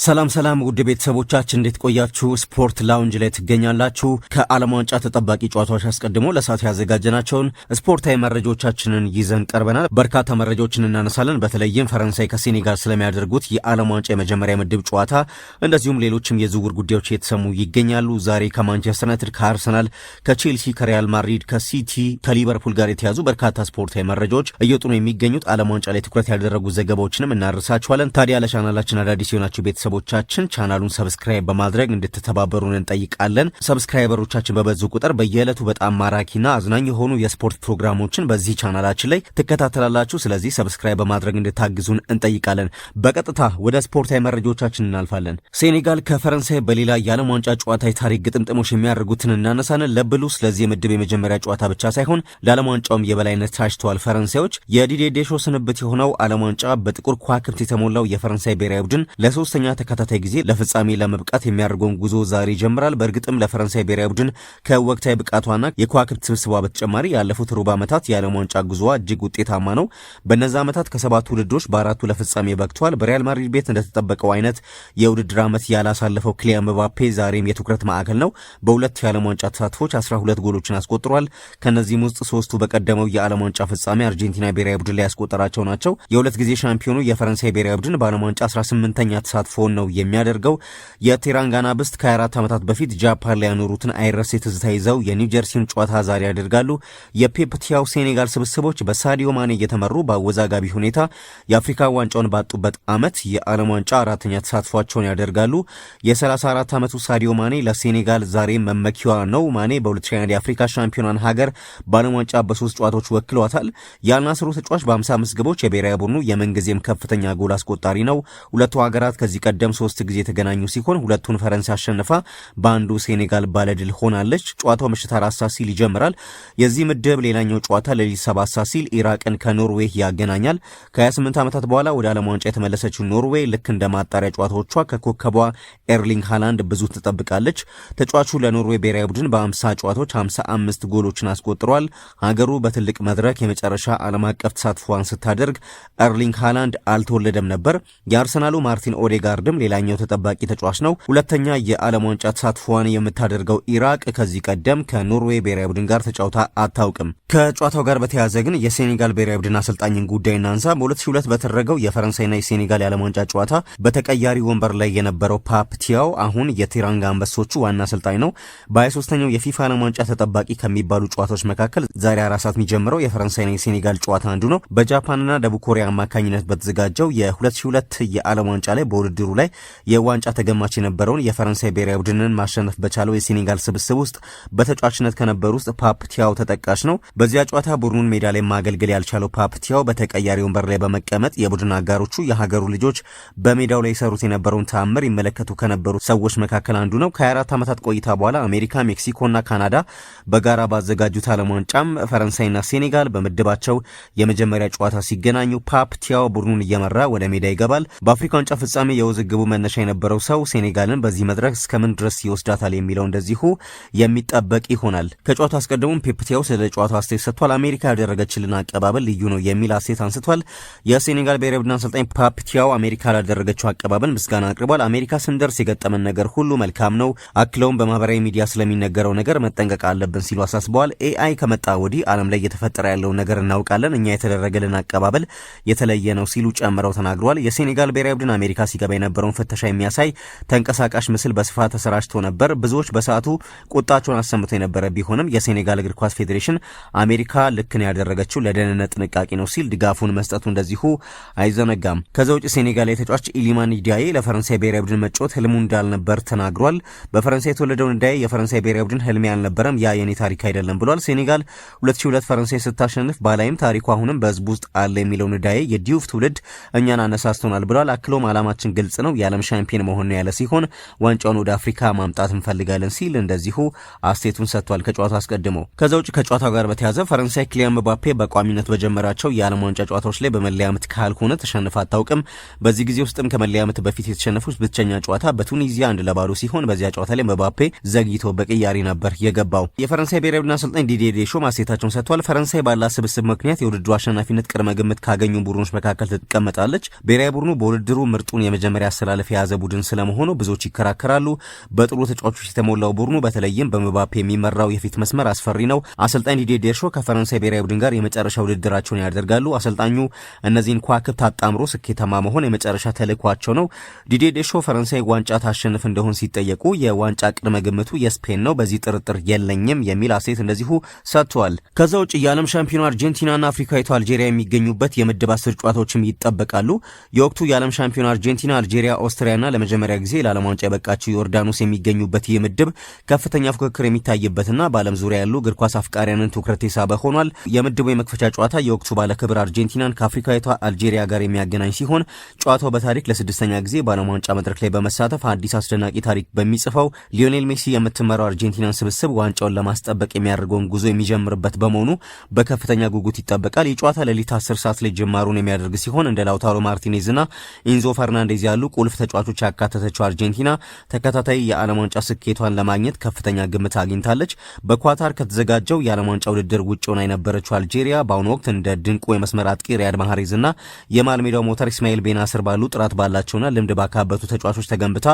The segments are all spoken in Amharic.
ሰላም ውድ ቤተሰቦቻችን እንዴት ቆያችሁ? ስፖርት ላውንጅ ላይ ትገኛላችሁ። ከዓለም ዋንጫ ተጠባቂ ጨዋታዎች አስቀድሞ ለሰዓት ያዘጋጀናቸውን ስፖርታዊ መረጃዎቻችንን ይዘን ቀርበናል። በርካታ መረጃዎችን እናነሳለን። በተለይም ፈረንሳይ ከሴኔጋል ስለሚያደርጉት የዓለም ዋንጫ የመጀመሪያ ምድብ ጨዋታ፣ እንደዚሁም ሌሎችም የዝውውር ጉዳዮች የተሰሙ ይገኛሉ። ዛሬ ከማንቸስተር ዩናይትድ፣ ከአርሰናል፣ ከቼልሲ፣ ከሪያል ማድሪድ፣ ከሲቲ፣ ከሊቨርፑል ጋር የተያዙ በርካታ ስፖርታዊ መረጃዎች እየወጡ ነው የሚገኙት። ዓለም ዋንጫ ላይ ትኩረት ያደረጉ ዘገባዎችንም እናደርሳችኋለን። ታዲያ ለቻናላችን አዳዲስ የሆናችሁ ቤተሰቦቻችን ቻናሉን ሰብስክራይብ በማድረግ እንድትተባበሩን እንጠይቃለን። ሰብስክራይበሮቻችን በበዙ ቁጥር በየዕለቱ በጣም ማራኪና አዝናኝ የሆኑ የስፖርት ፕሮግራሞችን በዚህ ቻናላችን ላይ ትከታተላላችሁ። ስለዚህ ሰብስክራይብ በማድረግ እንድታግዙን እንጠይቃለን። በቀጥታ ወደ ስፖርታዊ መረጃዎቻችን እናልፋለን። ሴኔጋል ከፈረንሳይ በሌላ የዓለም ዋንጫ ጨዋታ የታሪክ ግጥምጥሞች የሚያደርጉትን እናነሳለን። ለብሉ ስለዚህ የምድብ የመጀመሪያ ጨዋታ ብቻ ሳይሆን ለዓለም ዋንጫውም የበላይነት ታጭተዋል። ፈረንሳዮች የዲዲዬ ዴሾ ስንብት የሆነው ዓለም ዋንጫ በጥቁር ከዋክብት የተሞላው የፈረንሳይ ብሔራዊ ቡድን ለሶስተኛ ተከታታይ ጊዜ ለፍጻሜ ለመብቃት የሚያደርገውን ጉዞ ዛሬ ይጀምራል። በእርግጥም ለፈረንሳይ ብሔራዊ ቡድን ከወቅታዊ ብቃቷና የከዋክብት ስብስቧ በተጨማሪ ያለፉት ሩብ ዓመታት የዓለም ዋንጫ ጉዞዋ እጅግ ውጤታማ ነው። በእነዚህ ዓመታት ከሰባቱ ውድድሮች በአራቱ ለፍጻሜ በቅቷል። በሪያል ማድሪድ ቤት እንደተጠበቀው አይነት የውድድር ዓመት ያላሳለፈው ኪሊያን ምባፔ ዛሬም የትኩረት ማዕከል ነው። በሁለት የዓለም ዋንጫ ተሳትፎች 12 ጎሎችን አስቆጥሯል። ከእነዚህም ውስጥ ሶስቱ በቀደመው የዓለም ዋንጫ ፍጻሜ አርጀንቲና ብሔራዊ ቡድን ላይ ያስቆጠራቸው ናቸው። የሁለት ጊዜ ሻምፒዮኑ የፈረንሳይ ብሔራዊ ቡድን በዓለም ዋንጫ 18ኛ ተሳትፎ ነው የሚያደርገው። የቴራንጋና ብስት ከ24 ዓመታት በፊት ጃፓን ላይ ያኖሩትን አይረሴ ትዝታ ይዘው የኒው ጀርሲን ጨዋታ ዛሬ ያደርጋሉ። የፔፕ ቲያው ሴኔጋል ስብስቦች በሳዲዮ ማኔ እየተመሩ በአወዛጋቢ ሁኔታ የአፍሪካ ዋንጫውን ባጡበት ዓመት የዓለም ዋንጫ አራተኛ ተሳትፏቸውን ያደርጋሉ። የ34 ዓመቱ ሳዲዮ ማኔ ለሴኔጋል ዛሬ መመኪዋ ነው። ማኔ በ2021 የአፍሪካ ሻምፒዮናን ሀገር በዓለም ዋንጫ በ3 ጨዋታዎች ወክሏታል። የአልናስሩ ተጫዋች በ55 ግቦች የብሔራዊ ቡድኑ የምንጊዜም ከፍተኛ ጎል አስቆጣሪ ነው። ሁለቱ ሀገራት ከዚህ ቀደም 3 ጊዜ የተገናኙ ሲሆን ሁለቱን ፈረንሳይ አሸንፋ በአንዱ ሴኔጋል ባለድል ሆናለች። ጨዋታው ምሽት 4 ሰዓት ሲል ይጀምራል። የዚህ ምድብ ሌላኛው ጨዋታ ሌሊት 7 ሰዓት ሲል ኢራቅን ከኖርዌይ ያገናኛል። ከ28 ዓመታት በኋላ ወደ ዓለም ዋንጫ የተመለሰችው ኖርዌይ ልክ እንደ ማጣሪያ ጨዋታዎቿ ከኮከቧ ኤርሊንግ ሃላንድ ብዙ ትጠብቃለች። ተጫዋቹ ለኖርዌይ ብሔራዊ ቡድን በ50 ጨዋታዎች 55 ጎሎችን አስቆጥሯል። ሀገሩ በትልቅ መድረክ የመጨረሻ ዓለም አቀፍ ተሳትፎዋን ስታደርግ ኤርሊንግ ሃላንድ አልተወለደም ነበር። የአርሰናሉ ማርቲን ኦዴጋርድም ሌላኛው ተጠባቂ ተጫዋች ነው። ሁለተኛ የዓለም ዋንጫ ተሳትፎዋን የምታደርገው ኢራቅ ከዚህ ቀደም ከኖርዌይ ብሔራዊ ቡድን ጋር ተጫውታ አታውቅም። ከጨዋታው ጋር በተያያዘ ግን የሴኔጋል ብሔራዊ ቡድን አሰልጣኝን ጉዳይ እናንሳ። በ2002 በተደረገው የፈረንሳይና የሴኔጋል የዓለም ዋንጫ ጨዋታ በተቀያሪ ወንበር ላይ የነበረው ፓፕ ቲያው አሁን የቴራንጋ አንበሶቹ ዋና አሰልጣኝ ነው። በ23ኛው የፊፋ ዓለም ዋንጫ ተጠባቂ ከሚባሉ ጨዋታዎች መካከል ዛሬ 4 ሰዓት የሚጀምረው የፈረንሳይና የሴኔጋል ጨዋታ አንዱ ነው። በጃፓንና ደቡብ ኮሪያ አማካኝነት በተዘጋጀው የ2002 የዓለም ዋንጫ ላይ በውድድሩ ላይ የዋንጫ ተገማች የነበረውን የፈረንሳይ ብሔራዊ ቡድንን ማሸነፍ በቻለው የሴኔጋል ስብስብ ውስጥ በተጫዋችነት ከነበሩ ውስጥ ፓፕ ቲያው ተጠቃሽ ነው። በዚያ ጨዋታ ቡድኑን ሜዳ ላይ ማገልገል ያልቻለው ፓፕ ቲያው በተቀያሪ ወንበር ላይ በመቀመጥ የቡድን አጋሮቹ የሀገሩ ልጆች በሜዳው ላይ የሰሩት የነበረውን ተአምር ይመለከቱ ከነበሩ ሰዎች መካከል አንዱ ነው። ከ24 ዓመታት ቆይታ በኋላ አሜሪካ፣ ሜክሲኮና ካናዳ በጋራ ባዘጋጁት ዓለም ዋንጫም ፈረንሳይና ሴኔጋል በምድባቸው የመጀመሪያ ጨዋታ ሲገናኙ ፓፕ ቲያው ቡድኑን እየመራ ወደ ሜዳ ይገባል። በአፍሪካ ዋንጫ ፍጻሜ የውዝግቡ መነሻ የነበረው ሰው ሴኔጋልን በዚህ መድረክ እስከምን ድረስ ይወስዳታል የሚለው እንደዚሁ የሚጠበቅ ይሆናል። ከጨዋታው አስቀድሞም ፔፕ ቲያው ስለ ጨዋታው አስተያየት ሰጥቷል። አሜሪካ ያደረገችልን አቀባበል ልዩ ነው የሚል አስተያየት አንስቷል። የሴኔጋል ብሔራዊ ቡድን አሰልጣኝ ፓፕ ቲያው አሜሪካ ላደረገችው አቀባበል ምስጋና አቅርቧል። አሜሪካ ስንደርስ የገጠመን ነገር ሁሉ መልካም ነው። አክለውም በማህበራዊ ሚዲያ ስለሚነገረው ነገር መጠንቀቅ አለብን ሲሉ አሳስበዋል። ኤአይ ከመጣ ወዲህ ዓለም ላይ እየተፈጠረ ያለውን ነገር እናውቃለን። እኛ የተደረገልን አቀባበል የተለየ ነው ሲሉ ጨምረው ተናግረዋል። የሴኔጋል ብሔራዊ ቡድን አሜሪካ ሲገባ የነበረውን ፍተሻ የሚያሳይ ተንቀሳቃሽ ምስል በስፋት ተሰራጭቶ ነበር። ብዙዎች በሰዓቱ ቁጣቸውን አሰምተው የነበረ ቢሆንም የሴኔጋል እግር ኳስ ፌዴሬሽን አሜሪካ ልክ ነው ያደረገችው ለደህንነት ጥንቃቄ ነው ሲል ድጋፉን መስጠቱ እንደዚሁ አይዘነጋም። ከዛ ውጭ ሴኔጋል የተጫዋች ኢሊማን ዲያዬ ለፈረንሳይ ብሔራዊ ቡድን መጫወት ህልሙ እንዳልነበር ተናግሯል። በፈረንሳይ የተወለደውን ዲያዬ የፈረንሳይ ብሔራዊ ቡድን ህልሜ አልነበረም፣ ያ የኔ ታሪክ አይደለም ብሏል። ሴኔጋል 2002 ፈረንሳይ ስታሸንፍ ባላይም ታሪኩ አሁንም በህዝቡ ውስጥ አለ የሚለውን ዲያዬ የዲዩፍ ትውልድ እኛን አነሳስቶናል ብሏል። አክሎም ዓላማችን ግልጽ ነው፣ የዓለም ሻምፒዮን መሆን ነው ያለ ሲሆን ዋንጫውን ወደ አፍሪካ ማምጣት እንፈልጋለን ሲል እንደዚሁ አስተያየቱን ሰጥቷል ከጨዋታው አስቀድሞ። ከዛ ውጭ ከጨዋታው ጋር በተያያዘ ፈረንሳይ ኪሊያን ምባፔ በቋሚነት በጀመራቸው የዓለም ዋንጫ ጨዋታዎች ላይ በመለያ ምት ካልሆነ ተሸንፋ አታውቅም። በዚህ ጊዜ ውስጥም ከመለያ ምት በፊት የተሸነፉት ብቸኛ ጨዋታ በቱኒዚያ 1-0 ሲሆን በዚያ ጨዋታ ላይ ምባፔ ዘግይቶ በቅያሪ ነበር የገባው። የፈረንሳይ ብሔራዊ ቡድን አሰልጣኝ ዲዲዬ ዴሾ ማስተያየታቸውን ሰጥቷል። ፈረንሳይ ባላት ስብስብ ምክንያት የውድድሩ አሸናፊነት ቅድመ ግምት ካገኙ ቡድኖች መካከል ትቀመጣለች። ብሔራዊ ቡድኑ በውድድሩ ምርጡን የመጀመሪያ አስተላለፍ የያዘ ቡድን ስለመሆኑ ብዙዎች ይከራከራሉ። በጥሩ ተጫዋቾች የተሞላው ቡድኑ በተለይም በምባፔ የሚመራው የፊት መስመር አስፈሪ ነው። አሰልጣኝ ዲዲዬ ዴሾ ከፈረንሳይ ብሔራዊ ቡድን ጋር የመጨረሻ ውድድራቸውን ያደርጋሉ። አሰልጣኙ እነዚህን ከዋክብት አጣምሮ ስኬታማ መሆን የመጨረሻ ተልዕኳቸው ነው። ዲዲዬ ዴሾ ፈረንሳይ ዋንጫ ታሸንፍ እንደሆን ሲጠየቁ የዋንጫ ቅድመ ግምቱ የስፔን ነው፣ በዚህ ጥርጥር የለኝም የሚል አስተያየት እንደዚሁ ሰጥቷል። ከዛ ውጭ የዓለም ሻምፒዮን አርጀንቲናና አፍሪካዊቷ አልጄሪያ የሚገኙበት የምድብ 10 ጨዋታዎችም ይጠበቃሉ። የወቅቱ የዓለም ሻምፒዮን አርጀንቲና፣ አልጄሪያ፣ ኦስትሪያና ለመጀመሪያ ጊዜ ለዓለም ዋንጫ የበቃችው ዮርዳኖስ የሚገኙበት ይህ ምድብ ከፍተኛ ፉክክር የሚታይበትና በዓለም ዙሪያ ያሉ እግር ኳስ አፍቃሪያንን ትኩረት የሳበ ሆኗል። የምድቡ የመክፈቻ ጨዋታ የወቅቱ ባለክብር አርጀንቲናን ከአፍሪካዊቷ አልጄሪያ ጋር የሚያገናኝ ሲሆን ጨዋታው በታሪክ ለ6ኛ ጊዜ በዓለም ዋንጫ መድረክ ላይ በመሳተፍ አዲስ አስደናቂ ታሪክ በሚጽፈው ሊዮኔል ሜሲ የምትመራው አርጀንቲናን ስብስብ ዋንጫውን ለማስጠበቅ የሚያደርገውን ጉዞ የሚጀምርበት በመሆኑ በከፍተኛ ጉጉት ይጠበቃል። የጨዋታ ሌሊት 10 ሰዓት ላይ ጅማሩን የሚያደርግ ሲሆን እንደ ላውታሮ ማርቲኔዝና ኢንዞ ፈርናንዴዝ ያሉ ቁልፍ ተጫዋቾች ያካተተችው አርጀንቲና ተከታታይ የዓለም ዋንጫ ስኬቷን ለማግኘት ከፍተኛ ግምት አግኝታለች። በኳታር ከተዘጋጀው የዓለም ዋንጫ ውድድር ውጭ ሆና የነበረችው አልጄሪያ በአሁኑ ወቅት እንደ ድንቁ የመስመር አጥቂ ሪያድ ማህሬዝና የመሃል ሜዳው ሞተር ኢስማኤል ቤናስር ባሉ ጥራት ባላቸውና ልምድ ባካበቱ ተጫዋቾች ተገንብታ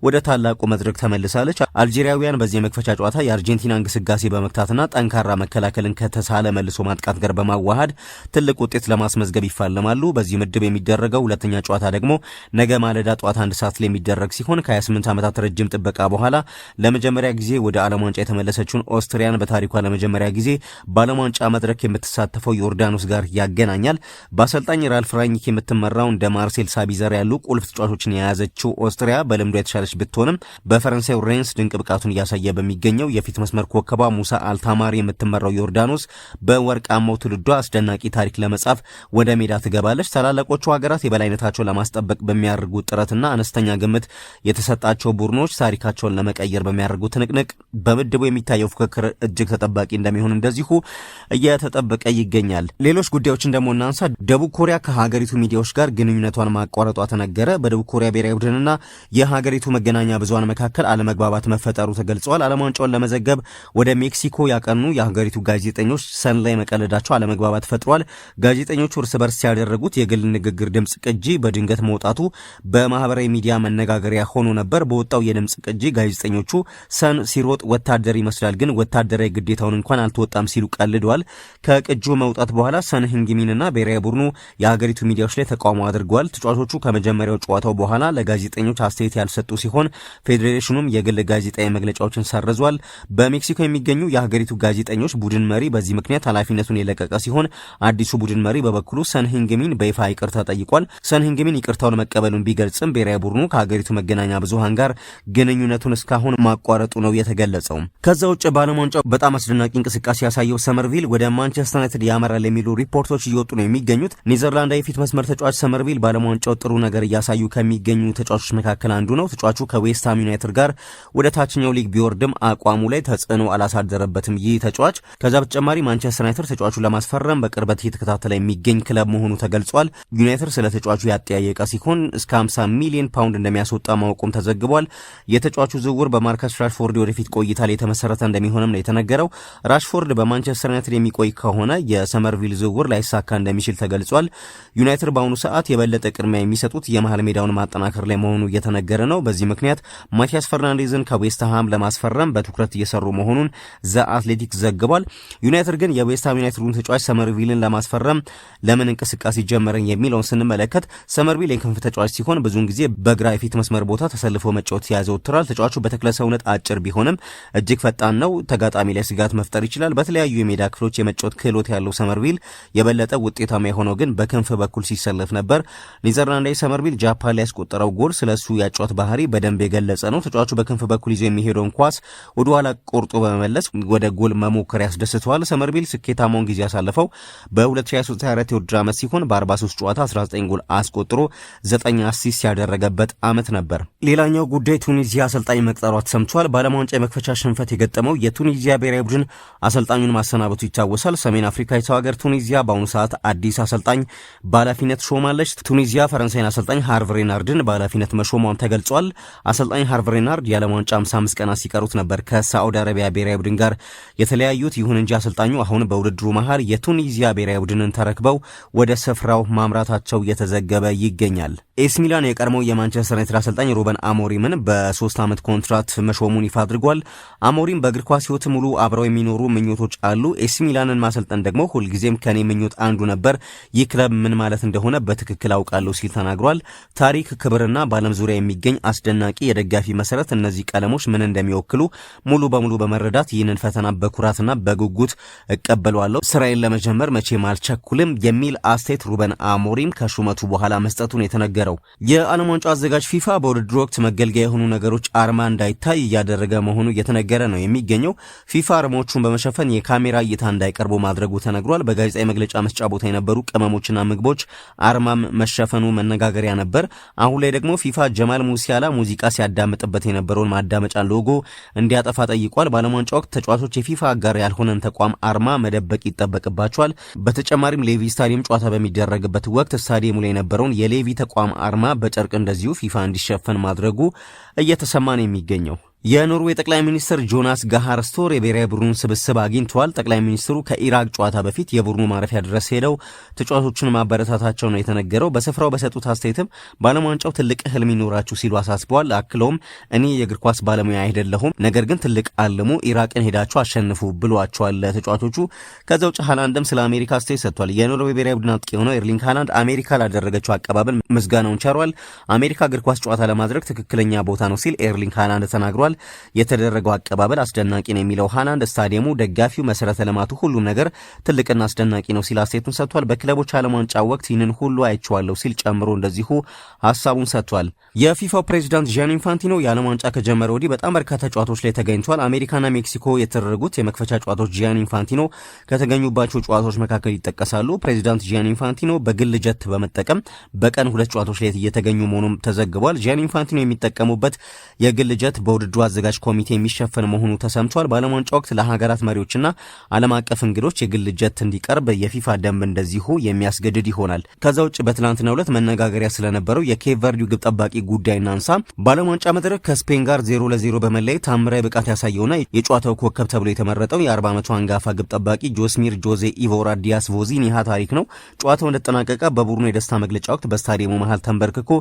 ወደ ታላቁ መድረክ ተመልሳለች። አልጄሪያውያን በዚህ የመክፈቻ ጨዋታ የአርጀንቲና እንቅስቃሴ በመክታትና ጠንካራ መከላከልን ከተሳለ መልሶ ማጥቃት ጋር በማዋሃድ ትልቅ ውጤት ለማስመዝገብ ይፋለማሉ። በዚህ ምድብ የሚደረገው ሁለተኛ ጨዋታ ደግሞ ነገ ማለዳ ጠዋት 1 ሰዓት ላይ የሚደረግ ሲሆን ከ28 ዓመታት ረጅም ጥበቃ በኋላ ለመጀመሪያ ጊዜ ወደ ዓለም ዋንጫ የተመለሰችውን ኦስትሪያን በታሪኳ ለመጀመሪያ ጊዜ በዓለም ዋንጫ መድረክ የምትሳተፈው ዮርዳኖስ ጋር ያገናኛል። በአሰልጣኝ ራልፍ ራኒክ የምትመራው እንደ ማርሴል ሳቢዘር ያሉ ቁልፍ ተጫዋቾችን የያዘችው ኦስትሪያ በልምዷ የተሻለች ብትሆንም በፈረንሳዩ ሬንስ ድንቅ ብቃቱን እያሳየ በሚገኘው የፊት መስመር ኮከቧ ሙሳ አልታማሪ የምትመራው ዮርዳኖስ በወርቃማው ትውልዷ አስደናቂ ታሪክ ለመጻፍ ወደ ሜዳ ትገባለች። ታላላቆቹ ሀገራት የበላይነታቸውን ለማስጠበቅ በሚያደርጉት ጥረትና አነስተኛ ግምት የተሰጣቸው ቡድኖች ታሪካቸውን ለመቀየር በሚያደርጉት ትንቅንቅ በምድቡ የሚታየው ፉክክር እጅግ ተጠባቂ እንደሚሆን እንደዚሁ እየተጠበቀ ይገኛል። ሌሎች ጉዳዮችን ደግሞ እናንሳ። ደቡብ ኮሪያ ከሀገሪቱ ሚዲያዎች ጋር ግንኙነቷን ማቋረጧ ተነገረ። በደቡብ ኮሪያ ብሔራዊ ቡድንና የሀገሪቱ መገናኛ ብዙሃን መካከል አለመግባባት መፈጠሩ ተገልጿል። ዓለም ዋንጫውን ለመዘገብ ወደ ሜክሲኮ ያቀኑ የሀገሪቱ ጋዜጠኞች ሰን ላይ መቀለዳቸው አለመግባባት ፈጥሯል። ጋዜጠኞቹ እርስ በርስ ያደረጉት የግል ንግግር ድምጽ ቅጂ በድንገት መውጣቱ በማህበራዊ ሚዲያ መነጋገሪያ ሆኖ ነበር። በወጣው የድምጽ ቅጂ ጋዜጠኞቹ ሰን ሲሮጥ ወታደር ይመስላል፣ ግን ወታደራዊ ግዴታውን እንኳን አልተወጣም ሲሉ ቀልደዋል። ከቅጁ መውጣት በኋላ ሰን ህንግሚንና ብሔራዊ ቡድኑ የሀገሪቱ ሚዲያዎች ላይ ተቃውሞ አድርገዋል። ተጫዋቾቹ ከመጀመሪያው ጨዋታው በኋላ ለጋዜጠኞች አስተያየት ያልሰጡ ሲሆን ፌዴሬሽኑም የግል ጋዜጣዊ መግለጫዎችን ሰርዟል። በሜክሲኮ የሚገኙ የሀገሪቱ ጋዜጠኞች ቡድን መሪ በዚህ ምክንያት ኃላፊነቱን የለቀቀ ሲሆን አዲሱ ቡድን መሪ በበኩሉ ሰን ህንግሚን በይፋ ይቅርታ ጠይቋል። ሰን ህንግሚን ይቅርታውን መቀበሉን ቢገልጽም ብሔራዊ ቡድኑ ከሀገሪቱ መገናኛ ብዙሃን ጋር ግንኙነቱን እስካሁን ማቋረጡ ነው የተገለጸው። ከዛ ውጭ በዓለም ዋንጫው በጣም አስደናቂ እንቅስቃሴ ያሳየው ሰመርቪል ወደ ማንቸስተር ዩናይትድ ያመራል የሚሉ ሪፖርቶች እየወጡ ነው የሚገኙት። ኔዘርላንዳዊ የፊት መስመር ተጫዋች ሰመርቪል በዓለም ዋንጫው ጥሩ ነገር እያሳዩ ከሚገኙ ተጫዋቾች መካከል አንዱ ነው። ተጫዋቹ ከዌስትሃም ዩናይትድ ጋር ወደ ታችኛው ሊግ ቢወርድም አቋሙ ላይ ተጽዕኖ አላሳደረበትም። ይህ ተጫዋች ከዛ በተጨማሪ ማንቸስተር ዩናይትድ ተጫዋቹን ለማስፈረም በቅርበት እየተከታተለ የሚገኝ ክለብ መሆኑ ተገልጿል። ዩናይትድ ስለ ተጫዋቹ ያጠያየቀ ሲሆን እስከ 50 ሚሊዮን ፓውንድ እንደሚያስወጣ ማወቁም ተዘግቧል። የተጫዋቹ ዝውውር በማርከስ ራሽፎርድ ወደፊት ቆይታ ላይ የተመሰረተ እንደሚሆንም ነው የተነገረው። ራሽፎርድ በማንቸስተር ዩናይትድ የሚቆይ ከሆነ የሰመርቪል ዝውውር ላይሳካ እንደሚችል ተገልጿል። ዩናይትድ በአሁኑ ሰዓት የበለጠ ቅድሚያ የሚሰጡት የመሃል ሜዳውን ማጠናከር ላይ መሆኑ እየተነገረ ነው። በዚህ ምክንያት ማቲያስ ፈርናንዴዝን ከዌስትሃም ለማስፈረም በትኩረት እየሰሩ መሆኑን ዘ አትሌቲክስ ዘግቧል። ዩናይትድ ግን የዌስትሃም ዩናይትዱን ተጫዋች ሰመርቪልን ለማስፈረም ለምን እንቅስቃሴ ጀመረን የሚለውን ስንመለከት ሰመርቪል የክንፍ ተጫዋች ሲሆን ብዙውን ጊዜ በግራ የፊት መስመር ቦታ ተሰልፎ መጫወት ያዘወትራል። ተጫዋቹ በተክለ ሰውነት አጭር ቢሆንም እጅግ ፈጣን ነው። ተጋጣሚ ላይ ስጋት መፍጠር ይችላል። በተለያዩ የሜዳ ክፍሎች የመጫወት ክህሎት ያለው ሰመርቪል የበለጠ ውጤታማ የሆነው ግን በክንፍ በኩል ሲሰለፍ ነበር። ኔዘርላንዳዊ ሰመርቪል ጃፓን ላይ ያስቆጠረው ጎል ስለሱ ያጫወት ባህሪ በደንብ የገለጸ ነው። ተጫዋቹ በክንፍ በኩል ይዞ የሚሄደውን ኳስ ወደ ኋላ ቆርጦ በመመለስ ወደ ጎል መሞከር ያስደስተዋል። ሰመርቪል ስኬታማውን ጊዜ ያሳለፈው በ2023/24 የውድድር ዓመት ሲሆን በ43 ጨዋታ 19 ጎል አስቆጥሮ 9 አሲስት ያደረገበት ዓመት ነበር። ሌላኛው ጉዳይ ቱኒዚያ አሰልጣኝ መቅጠሯ ተሰምቷል። በዓለም ዋንጫ የመክፈቻ ሽንፈት የገጠመው የቱኒዚያ ብሔራዊ ቡድን አሰልጣኙን ማሰናበቱ ይታወሳል። ሰሜን አፍሪካዊቷ ሀገር ቱኒዚያ በአሁኑ ሰዓት አዲስ አሰልጣኝ በኃላፊነት ሾማለች። ቱኒዚያ ፈረንሳይን አሰልጣኝ ሃርቭ ሬናርድን በኃላፊነት መሾሟም ተገልጿል። አሰልጣኝ ሃርቭ ሬናርድ የዓለም ዋንጫ 55 ቀናት ሲቀሩት ነበር ከሳዑዲ አረቢያ ብሔራዊ ቡድን ጋር የተለያዩት። ይሁን እንጂ አሰልጣኙ አሁን በውድድሩ መሃል የቱኒዚያ ብሔራዊ ቡድንን ተረክበው ወደ ስፍራው ማምራታቸው እየተዘገበ ይገኛል። ኤሲ ሚላን የቀድሞው የማንቸስተር ዩናይትድ አሰልጣኝ ሩበን አሞሪምን በ3 ዓመት ኮንትራት መሾሙን ይፋ አድርጓል። አሞሪም በእግር ኳስ ሕይወት ሙሉ አብረው የሚኖሩ ምኞቶች አሉ። ኤሲ ሚላንን ማሰልጠን ደግሞ ሁልጊዜም ከኔ ምኞት አንዱ ነበር። ይህ ክለብ ምን ማለት እንደሆነ በትክክል አውቃለሁ ሲል ተናግሯል። ታሪክ፣ ክብርና በዓለም ዙሪያ የሚገኝ አስደናቂ የደጋፊ መሰረት፣ እነዚህ ቀለሞች ምን እንደሚወክሉ ሙሉ በሙሉ በመረዳት ይህንን ፈተና በኩራትና በጉጉት እቀበለዋለሁ። ስራዬን ለመጀመር መቼም አልቸኩልም የሚል አስተያየት ሩበን አሞሪም ከሹመቱ በኋላ መስጠቱን የተነገረው። የዓለም ዋንጫ አዘጋጅ ፊፋ በውድድሩ ወቅት መገልገያ የሆኑ ነገሮች አርማ እንዳይታይ እያደረገ መሆኑ እየተነገረ ነው የሚገኘው። ፊፋ አርማዎቹን በመሸፈን የካሜራ እይታ እንዳይቀርቡ ማድረጉ ተነግሯል። በጋዜጣዊ መግለጫ መስጫ ቦታ የነበሩ ቅመሞችና ምግቦች አርማም መሸፈኑ መነጋገሪያ ነበር። አሁን ላይ ደግሞ ፊፋ ጀማል ሙሲያላ ሙዚቃ ሲያዳምጥበት የነበረውን ማዳመጫ ሎጎ እንዲያጠፋ ጠይቋል። በዓለም ዋንጫ ወቅት ተጫዋቾች የፊፋ አጋር ያልሆነን ተቋም አርማ መደበቅ ይጠበቅባቸዋል። በተጨማሪም ሌቪ ስታዲየም ጨዋታ በሚደረግበት ወቅት ስታዲየሙ ላይ የነበረውን የሌቪ ተቋም አርማ በጨርቅ እንደዚሁ ፊፋ እንዲሸፈን ማድረጉ እየተሰማ ነው የሚገኘው። የኖርዌይ ጠቅላይ ሚኒስትር ጆናስ ጋሃር ስቶር የብሔራዊ ቡድኑን ስብስብ አግኝተዋል። ጠቅላይ ሚኒስትሩ ከኢራቅ ጨዋታ በፊት የቡድኑ ማረፊያ ድረስ ሄደው ተጫዋቾችን ማበረታታቸው ነው የተነገረው። በስፍራው በሰጡት አስተያየትም በዓለም ዋንጫው ትልቅ ህልም ይኖራችሁ ሲሉ አሳስበዋል። አክለውም እኔ የእግር ኳስ ባለሙያ አይደለሁም፣ ነገር ግን ትልቅ አልሙ፣ ኢራቅን ሄዳችሁ አሸንፉ ብሏቸዋል ተጫዋቾቹ። ከዛ ውጭ ሃላንድም ስለ አሜሪካ አስተያየት ሰጥቷል። የኖርዌይ ብሔራዊ ቡድን አጥቂ የሆነው ኤርሊንግ ሃላንድ አሜሪካ ላደረገችው አቀባበል ምስጋናውን ቸሯል። አሜሪካ እግር ኳስ ጨዋታ ለማድረግ ትክክለኛ ቦታ ነው ሲል ኤርሊንግ ሃላንድ ተናግሯል። የተደረገው አቀባበል አስደናቂ ነው የሚለው ሃላንድ ስታዲየሙ፣ ደጋፊው፣ መሰረተ ልማቱ፣ ሁሉም ነገር ትልቅና አስደናቂ ነው ሲል አስተያየቱን ሰጥቷል። በክለቦች ዓለም ዋንጫ ወቅት ይህንን ሁሉ አይቼዋለሁ ሲል ጨምሮ እንደዚሁ ሀሳቡን ሰጥቷል። የፊፋው ፕሬዚዳንት ጂያኒ ኢንፋንቲኖ የዓለም ዋንጫ ከጀመረ ወዲህ በጣም በርካታ ጨዋታዎች ላይ ተገኝቷል። አሜሪካና ሜክሲኮ የተደረጉት የመክፈቻ ጨዋታዎች ጂያኒ ኢንፋንቲኖ ከተገኙባቸው ጨዋታዎች መካከል ይጠቀሳሉ። ፕሬዚዳንት ጂያኒ ኢንፋንቲኖ በግል ጀት በመጠቀም በቀን 2 ጨዋታዎች ላይ እየተገኙ መሆኑም ተዘግቧል። ጂያኒ ኢንፋንቲኖ የሚጠቀሙበት የግል ጀት በውድድሩ አዘጋጅ ኮሚቴ የሚሸፈን መሆኑ ተሰምቷል። በዓለም ዋንጫ ወቅት ለሀገራት መሪዎችና ዓለም አቀፍ እንግዶች የግል ጀት እንዲቀርብ የፊፋ ደንብ እንደዚሁ የሚያስገድድ ይሆናል። ከዛ ውጭ በትናንትናው ዕለት መነጋገሪያ ስለነበረው የኬፕ ቨርዲው ግብ ጠባቂ ጉዳይ እናንሳ። በዓለም ዋንጫ መድረክ ከስፔን ጋር 0-0 በመለየት ታምራዊ ብቃት ያሳየውና የጨዋታው ኮከብ ተብሎ የተመረጠው የ40 ዓመቱ አንጋፋ ግብ ጠባቂ ጆስሚር ጆዜ ኢቮራ ዲያስ ቮዚኒሃ ታሪክ ነው። ጨዋታው እንደተጠናቀቀ በቡድኑ የደስታ መግለጫ ወቅት በስታዲየሙ መሃል ተንበርክኮ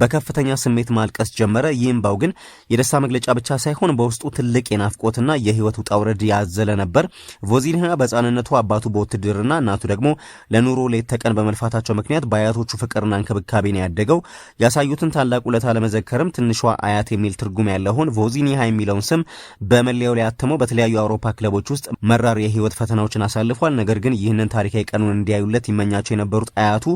በከፍተኛ ስሜት ማልቀስ ጀመረ። ይህም ባው ግን የደስታ መግለጫ ብቻ ሳይሆን በውስጡ ትልቅ የናፍቆትና የህይወት ውጣ ውረድ ያዘለ ነበር። ቮዚኒሃ በሕፃንነቱ አባቱ በውትድርና እናቱ ደግሞ ለኑሮ ሌት ተቀን በመልፋታቸው ምክንያት በአያቶቹ ፍቅርና እንክብካቤ ነው ያደገው። ያሳዩትን ታላቅ ውለታ ለመዘከርም ትንሿ አያት የሚል ትርጉም ያለውን ቮዚኒሃ የሚለውን ስም በመለያው ላይ አትመው በተለያዩ የአውሮፓ ክለቦች ውስጥ መራር የህይወት ፈተናዎችን አሳልፏል። ነገር ግን ይህንን ታሪካዊ ቀኑን እንዲያዩለት ይመኛቸው የነበሩት አያቱ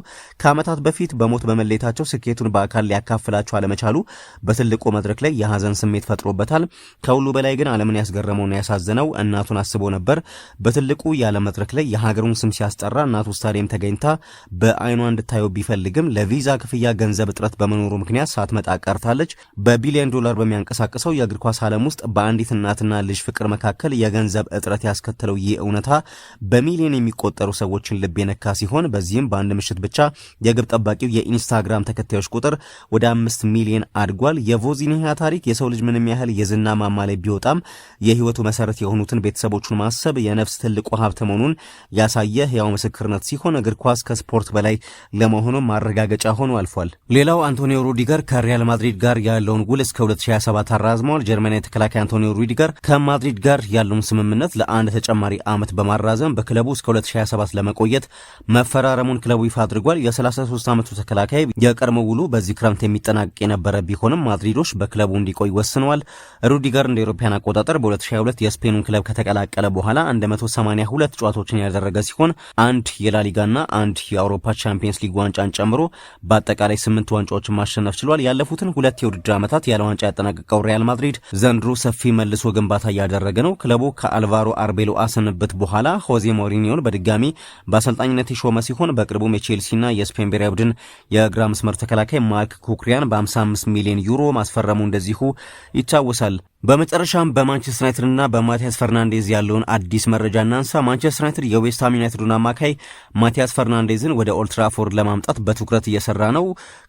ከዓመታት በፊት በሞት በመለየታቸው ስኬቱን በአካል ሊያካፍላቸው አለመቻሉ በትልቁ መድረክ ላይ የሀዘን ስሜት ፈጥሮበታል። ከሁሉ በላይ ግን ዓለምን ያስገረመውና ያሳዘነው እናቱን አስቦ ነበር። በትልቁ የዓለም መድረክ ላይ የሀገሩን ስም ሲያስጠራ እናቱ ስታዲየም ተገኝታ በአይኗ እንድታየው ቢፈልግም ለቪዛ ክፍያ ገንዘብ እጥረት በመኖሩ ምክንያት ሳትመጣ ቀርታለች። በቢሊዮን ዶላር በሚያንቀሳቅሰው የእግር ኳስ ዓለም ውስጥ በአንዲት እናትና ልጅ ፍቅር መካከል የገንዘብ እጥረት ያስከተለው ይህ እውነታ በሚሊዮን የሚቆጠሩ ሰዎችን ልብ የነካ ሲሆን በዚህም በአንድ ምሽት ብቻ የግብ ጠባቂው የኢንስታግራም ተከታዮች ቁጥር ወደ 5 ሚሊዮን አድጓል። የቮዚኒሃ ታሪክ የሰው ልጅ ምንም ያህል የዝና ማማ ላይ ቢወጣም የህይወቱ መሰረት የሆኑትን ቤተሰቦቹን ማሰብ የነፍስ ትልቁ ሀብት መሆኑን ያሳየ ሕያው ምስክርነት ሲሆን እግር ኳስ ከስፖርት በላይ ለመሆኑ ማረጋገጫ ሆኖ አልፏል። ሌላው አንቶኒዮ ሩዲገር ከሪያል ማድሪድ ጋር ያለውን ውል እስከ 2027 አራዝመዋል። ጀርመናዊ ተከላካይ አንቶኒዮ ሩዲገር ከማድሪድ ጋር ያለውን ስምምነት ለአንድ ተጨማሪ ዓመት በማራዘም በክለቡ እስከ 2027 ለመቆየት መፈራረሙን ክለቡ ይፋ አድርጓል። የ33 ዓመቱ ተከላካይ የቀድሞ ውሉ በዚህ ክረምት የሚጠናቀቅ የነበረ ቢሆንም ማድሪዶች በክለቡ እንዲቆይ ወስነዋል። ሩዲገር እንደ አውሮፓውያን አቆጣጠር በ2022 የስፔኑን ክለብ ከተቀላቀለ በኋላ 182 ጨዋታዎችን ያደረገ ሲሆን አንድ የላሊጋና አንድ የአውሮፓ ቻምፒየንስ ሊግ ዋንጫን ጨምሮ በአጠቃላይ 8 ዋንጫዎችን ማሸነፍ ችሏል። ያለፉትን 2 የውድድር ዓመታት ያለ ዋንጫ ያጠናቀቀው ሪያል ማድሪድ ዘንድሮ ሰፊ መልሶ ግንባታ እያደረገ ነው። ክለቡ ከአልቫሮ አርቤሎ አሰንበት በኋላ ሆዜ ሞሪኒዮን በድጋሚ በአሰልጣኝነት የሾመ ሲሆን በቅርቡም የቼልሲና የስፔን ብሔራዊ ቡድን የግራ መስመር ተከላካይ ማርክ ኩክሪያን በ55 ሚሊዮን ዩሮ ማስፈረሙ እንደዚሁ ይታወሳል። በመጨረሻም በማንቸስተር ዩናይትድ እና በማቲያስ ፈርናንዴዝ ያለውን አዲስ መረጃ እናንሳ። ማንቸስተር ዩናይትድ የዌስትሃም ዩናይትዱን አማካይ ማቲያስ ፈርናንዴዝን ወደ ኦልድ ትራፎርድ ለማምጣት በትኩረት እየሰራ ነው።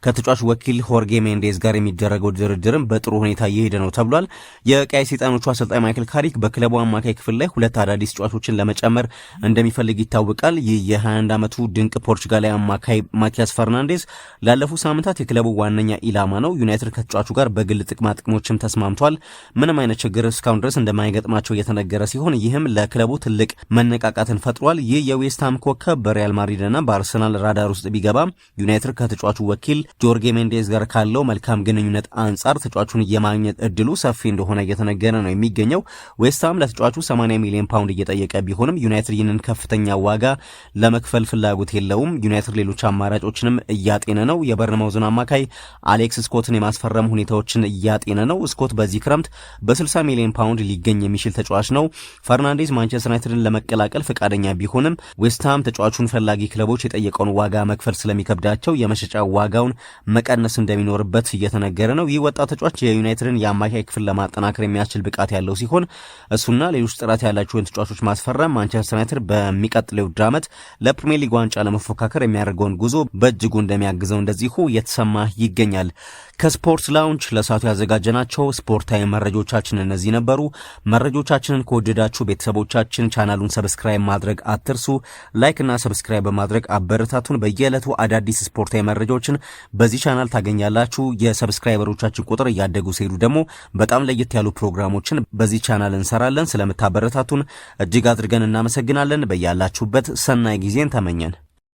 ከተጫዋች ወኪል ሆርጌ ሜንዴዝ ጋር የሚደረገው ድርድርም በጥሩ ሁኔታ እየሄደ ነው ተብሏል። የቀይ ሰይጣኖቹ አሰልጣኝ ማይክል ካሪክ በክለቡ አማካይ ክፍል ላይ 2 አዳዲስ ተጫዋቾችን ለመጨመር እንደሚፈልግ ይታወቃል። ይህ የ21 ዓመቱ ድንቅ ፖርቹጋላዊ አማካይ ማቲያስ ፈርናንዴዝ ላለፉት ሳምንታት የክለቡ ዋነኛ ኢላማ ነው። ዩናይትድ ከተጫዋቹ ጋር በግል ጥቅማ ጥቅሞችም ተስማምቷል። ምንም አይነት ችግር እስካሁን ድረስ እንደማይገጥማቸው እየተነገረ ሲሆን ይህም ለክለቡ ትልቅ መነቃቃትን ፈጥሯል። ይህ የዌስትሃም ኮከብ በሪያል ማድሪድና በአርሰናል ራዳር ውስጥ ቢገባም ዩናይትድ ከተጫዋቹ ወኪል ጆርጌ ሜንዴዝ ጋር ካለው መልካም ግንኙነት አንጻር ተጫዋቹን የማግኘት እድሉ ሰፊ እንደሆነ እየተነገረ ነው የሚገኘው። ዌስትሃም ለተጫዋቹ 80 ሚሊዮን ፓውንድ እየጠየቀ ቢሆንም ዩናይትድ ይህንን ከፍተኛ ዋጋ ለመክፈል ፍላጎት የለውም። ዩናይትድ ሌሎች አማራጮችንም እያጤነ ነው። የበርንማውዝን አማካይ አሌክስ ስኮትን የማስፈረም ሁኔታዎችን እያጤነ ነው። ስኮት በዚህ ክረምት በ60 ሚሊዮን ፓውንድ ሊገኝ የሚችል ተጫዋች ነው። ፈርናንዴዝ ማንቸስተር ዩናይትድን ለመቀላቀል ፈቃደኛ ቢሆንም ዌስትሃም ተጫዋቹን ፈላጊ ክለቦች የጠየቀውን ዋጋ መክፈል ስለሚከብዳቸው የመሸጫ ዋጋውን መቀነስ እንደሚኖርበት እየተነገረ ነው። ይህ ወጣት ተጫዋች የዩናይትድን የአማካይ ክፍል ለማጠናከር የሚያስችል ብቃት ያለው ሲሆን እሱና ሌሎች ጥራት ያላቸውን ተጫዋቾች ማስፈረም ማንቸስተር ዩናይትድ በሚቀጥለው ውድድር ዓመት ለፕሪሚየር ሊግ ዋንጫ ለመፎካከር የሚያደርገውን ጉዞ በእጅጉ እንደሚያግዘው እንደዚሁ እየተሰማ ይገኛል። ከስፖርት ላውንጅ ለሰዓቱ ያዘጋጀናቸው ስፖርታዊ መረጃዎቻችን እነዚህ ነበሩ። መረጃዎቻችንን ከወደዳችሁ ቤተሰቦቻችን ቻናሉን ሰብስክራይብ ማድረግ አትርሱ። ላይክ እና ሰብስክራይብ በማድረግ አበረታቱን። በየዕለቱ አዳዲስ ስፖርታዊ መረጃዎችን በዚህ ቻናል ታገኛላችሁ። የሰብስክራይበሮቻችን ቁጥር እያደጉ ሲሄዱ ደግሞ በጣም ለየት ያሉ ፕሮግራሞችን በዚህ ቻናል እንሰራለን። ስለምታበረታቱን እጅግ አድርገን እናመሰግናለን። በያላችሁበት ሰናይ ጊዜን ተመኘን።